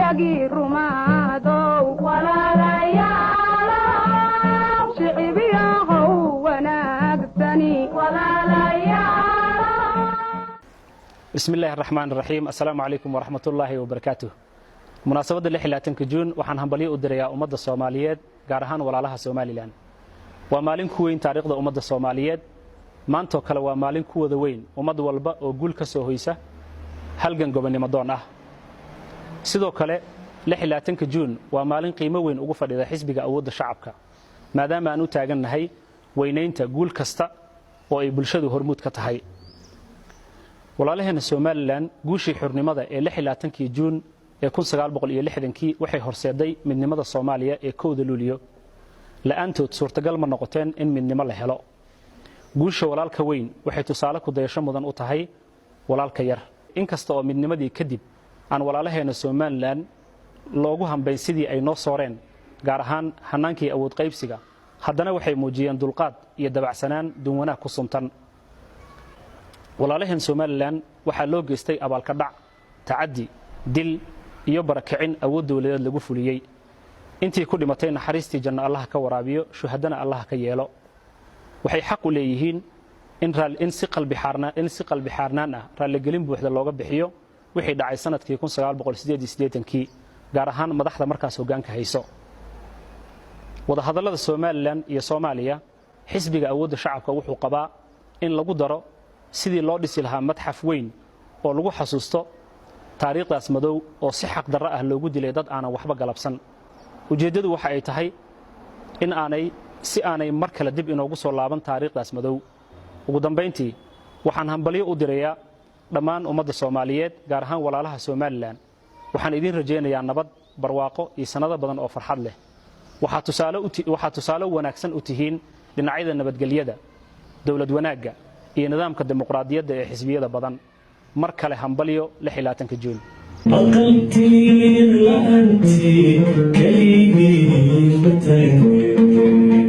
yagi rumaado walaalayaal shicibiyahow wanaagsani walaalayaal. بسم الله الرحمن الرحيم. السلام عليكم ورحمة الله وبركاته. مناسبة 16 جون waxaan hambalyo u dirayaa ummadda Soomaaliyeed gaar ahaan walaalaha Soomaaliland. waa maalin ku weyn taariikhda ummadda Soomaaliyeed. maanta kale waa maalin ku wada weyn ummad walba oo guul ka soo hoysa halgan gobonimo doon ah. sidoo kale 16 juun waa maalin qiimo weyn ugu fadhida xisbiga awoodda shacabka maadaama aan u taagannahay weynaynta guul kasta oo ay bulshadu hormuud ka tahay. walaalaheena Soomaaliland guushii xurnimada ee 16 juun ee 1960 waxay horseeday midnimada Soomaaliya ee 1 Luulyo. la'aantood suurtagal ma noqoteen in midnimo la helo. guusha walaalka weyn waxay tusaale ku dayasho mudan u tahay walaalka yar. inkasta oo midnimadii kadib aan walaalaheena Soomaaliland loogu hambayn sidii ay noo sooreen gaar ahaan hanaankii awood qaybsiga, haddana waxay muujiyeen dulqaad iyo dabacsanaan duwanaag ku suntan. walaalaheen Soomaaliland waxaa loo geystay abaalka dhac, tacaddi, dil iyo barakicin awood dawladeed lagu fuliyay. intii ku dhimatay naxariistii janno Allah ka waraabiyo, shuhadana Allah ka yeelo. waxay xaq u leeyihiin in si qalbi xaarnaan ah raaligelin buuxda looga bixiyo wixii dhacay sanadkii 1988 gaar ahaan madaxda markaas hoggaanka hayso. wada hadallada Soomaaliland iyo Soomaaliya, xisbiga awoodda shacabka wuxuu qabaa in lagu daro sidii loo dhisi lahaa madxaf weyn oo lagu xasuusto taariikhdaas madow oo si xaq darro ah loogu dilay dad aanan waxba galabsan. ujeedadu waxa ay tahay in aanay mar kale dib inoogu soo laaban taariikhdaas madow. ugu dambeyntii waxaan hambalyo u dirayaa dhammaan ummadda Soomaaliyeed gaar ahaan walaalaha Soomaaliland. waxaan idin rajaynayaa nabad, barwaaqo iyo sanado badan oo farxad leh. waxaa tusaale wanaagsan u tihiin dhinacyada nabadgelyada, dawlad wanaagga iyo nidaamka dimuqraadiyadda ee xisbiyada badan. mar kale hambalyo 16 juun. أقلتي لأنتي كلمي بتنوي